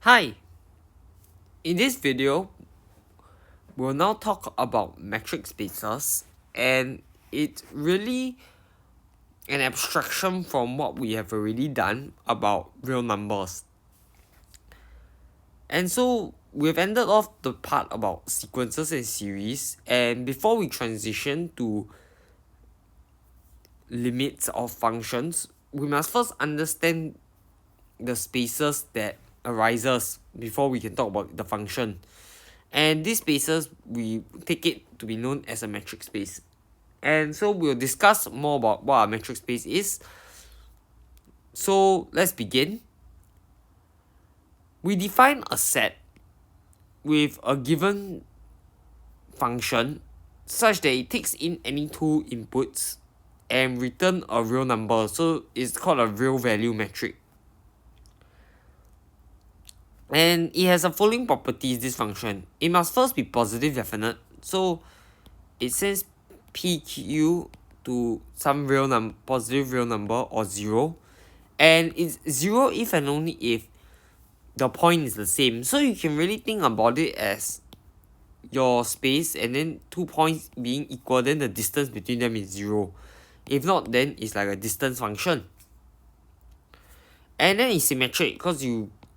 Hi! In this video, we'll now talk about metric spaces, and it's really an abstraction from what we have already done about real numbers. And so we've ended off the part about sequences and series, and before we transition to limits of functions, we must first understand the spaces that arises before we can talk about the function. And these spaces, we take it to be known as a metric space. And so we'll discuss more about what a metric space is. So let's begin. We define a set with a given function such that it takes in any two inputs and return a real number. So it's called a real value metric. And it has the following properties, this function. It must first be positive definite. So it sends PQ to some positive real number or 0. And it's 0 if and only if the point is the same. So you can really think about it as your space and then 2 points being equal, then the distance between them is 0. If not, then it's like a distance function. And then it's symmetric because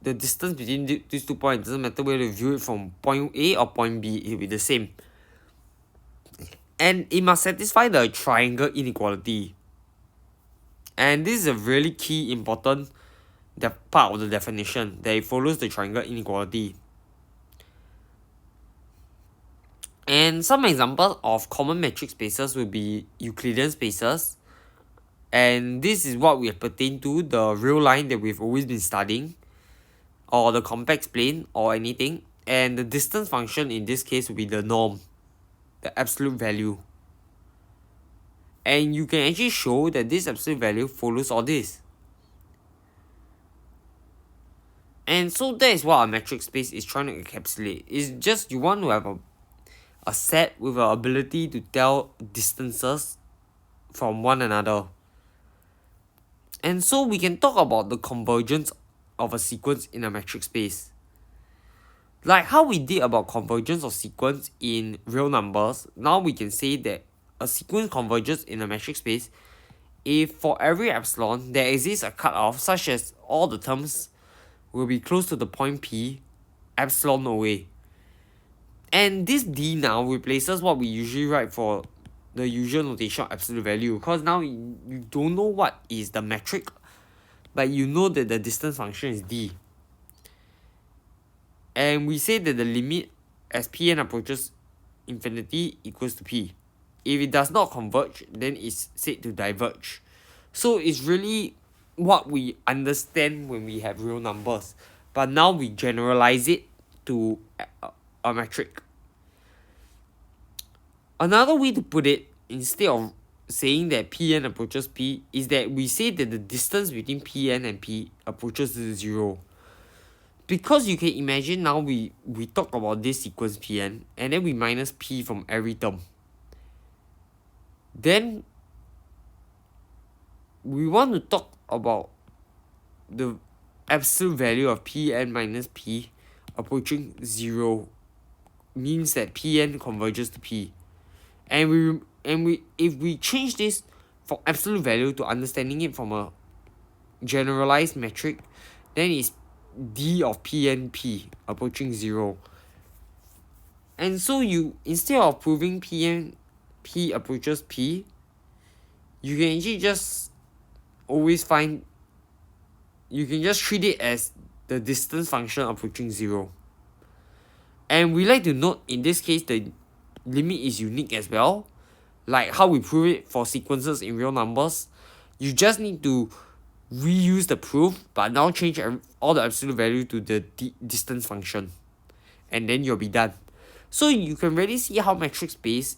the distance between these 2 points doesn't matter whether you view it from point A or point B, it will be the same. And it must satisfy the triangle inequality. And this is a really key important part of the definition, that it follows the triangle inequality. And some examples of common metric spaces will be Euclidean spaces. And this is what we pertain to, the real line that we've always been studying, or the complex plane, or anything. And the distance function in this case will be the norm, the absolute value. And you can actually show that this absolute value follows all this. And so that is what a metric space is trying to encapsulate. It's just you want to have a set with the ability to tell distances from one another. And so we can talk about the convergence of a sequence in a metric space. Like how we did about convergence of sequence in real numbers, now we can say that a sequence converges in a metric space if for every epsilon there exists a cutoff such as all the terms will be close to the point P epsilon away. And this D now replaces what we usually write for the usual notation of absolute value, because now you don't know what is the metric, but you know that the distance function is D. And we say that the limit as Pn approaches infinity equals to P. If it does not converge, then it's said to diverge. So it's really what we understand when we have real numbers, but now we generalize it to a metric. Another way to put it, instead of saying that Pn approaches P, is that we say that the distance between Pn and P approaches to 0. Because you can imagine now we talk about this sequence Pn, and then we minus P from every term. Then we want to talk about the absolute value of Pn minus P approaching 0, means that Pn converges to P. And if we change this from absolute value to understanding it from a generalized metric, then it's D of PNP approaching 0. And so you, instead of proving P approaches P, you can actually just always find, you can just treat it as the distance function approaching 0. And we like to note in this case the limit is unique as well. Like how we prove it for sequences in real numbers, you just need to reuse the proof, but now change all the absolute value to the distance function, and then you'll be done. So you can really see how metric space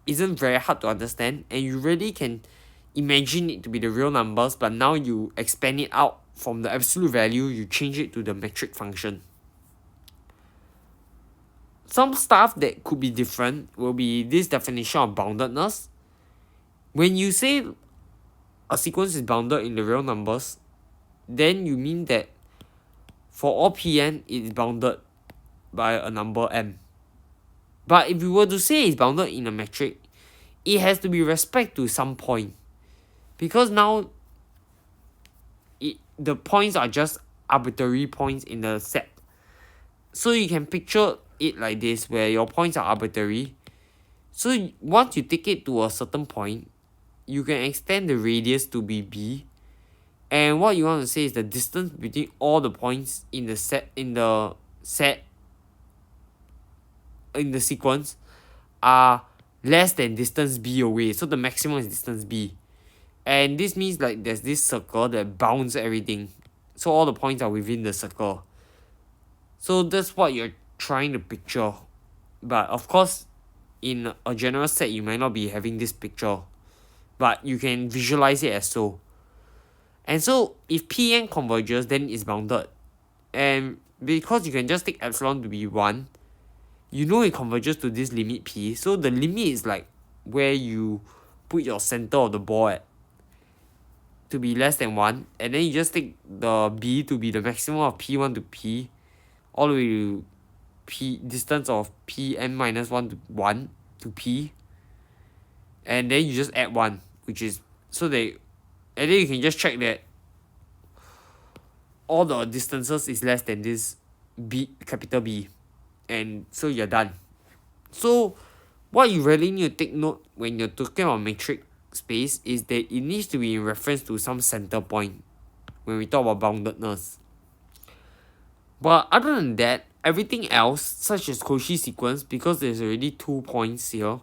isn't very hard to understand, and you really can imagine it to be the real numbers, but now you expand it out from the absolute value, you change it to the metric function. Some stuff that could be different will be this definition of boundedness. When you say a sequence is bounded in the real numbers, then you mean that for all Pn, it is bounded by a number m. But if you were to say it's bounded in a metric, it has to be respect to some point. Because now, the points are just arbitrary points in the set. So you can picture it like this, where your points are arbitrary. So once you take it to a certain point, you can extend the radius to be b. And what you want to say is the distance between all the points in the sequence are less than distance b away. So the maximum is distance b. And this means like there's this circle that bounds everything. So all the points are within the circle. So that's what you're trying to picture. But of course, in a general set, you might not be having this picture. But you can visualize it as so. And so if Pn converges, then it's bounded. And because you can just take epsilon to be 1, you know it converges to this limit P. So the limit is like where you put your center of the ball at, to be less than 1. And then you just take the B to be the maximum of P1 to P, all the way to P distance of Pn minus 1 to 1 to P. And then you just add 1, which is, so they, and then you can just check that all the distances is less than this B, capital B. And so you're done. So what you really need to take note when you're talking about metric space is that it needs to be in reference to some center point when we talk about boundedness. But other than that, everything else, such as Cauchy sequence, because there's already 2 points here,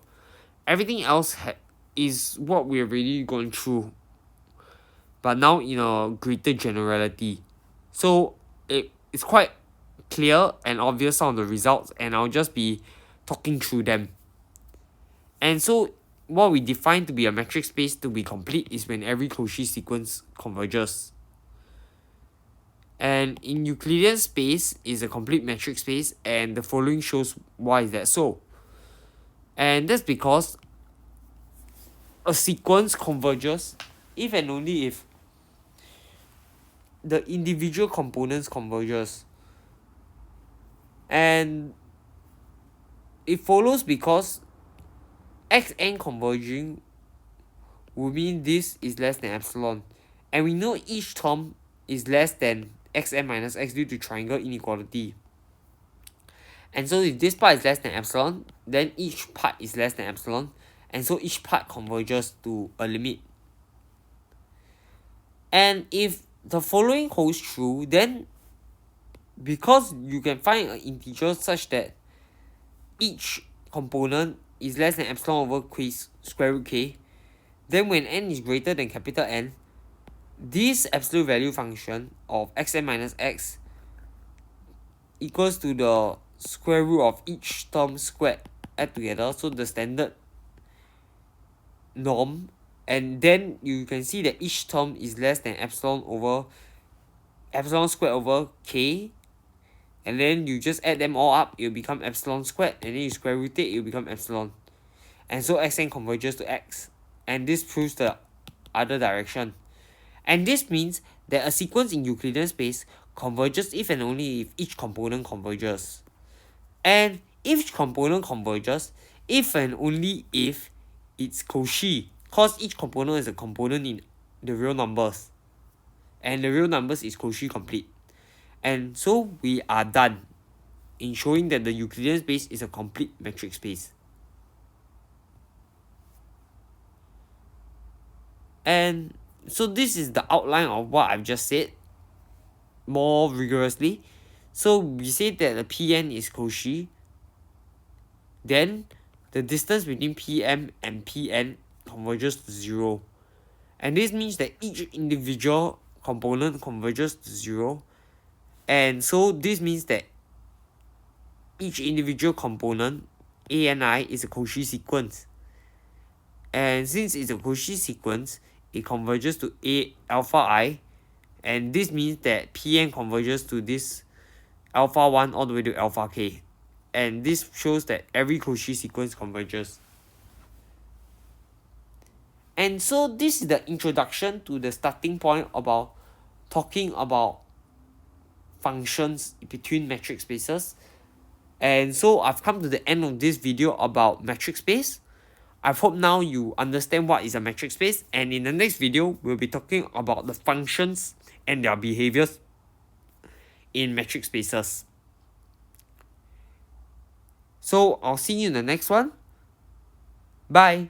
everything else is what we're already going through, but now in a greater generality. So it's quite clear and obvious on the results, and I'll just be talking through them. And so what we define to be a metric space to be complete is when every Cauchy sequence converges. And in Euclidean space is a complete metric space, and the following shows why is that so. And that's because a sequence converges if and only if the individual components converges. And it follows because xn converging would mean this is less than epsilon. And we know each term is less than xn minus x due to triangle inequality. And so if this part is less than epsilon, then each part is less than epsilon. And so each part converges to a limit. And if the following holds true, then because you can find an integer such that each component is less than epsilon over square root k, then when n is greater than capital N, this absolute value function of xn minus x equals to the square root of each term squared add together, so the standard norm. And then you can see that each term is less than epsilon squared over k, and then you just add them all up, it will become epsilon squared, and then you square root it, it will become epsilon. And so xn converges to x, and this proves the other direction. And this means that a sequence in Euclidean space converges if and only if each component converges. And if each component converges, if and only if it's Cauchy, because each component is a component in the real numbers, and the real numbers is Cauchy complete. And so we are done in showing that the Euclidean space is a complete metric space. And so this is the outline of what I've just said more rigorously. So we say that the Pn is Cauchy, then the distance between Pm and Pn converges to 0. And this means that each individual component converges to 0. And so this means that each individual component, A and I, is a Cauchy sequence. And since it's a Cauchy sequence, it converges to A alpha I. And this means that Pn converges to this alpha 1 all the way to alpha k. And this shows that every Cauchy sequence converges. And so this is the introduction to the starting point about talking about functions between metric spaces. And so I've come to the end of this video about metric space. I hope now you understand what is a metric space, and in the next video, we'll be talking about the functions and their behaviors in metric spaces. So I'll see you in the next one. Bye.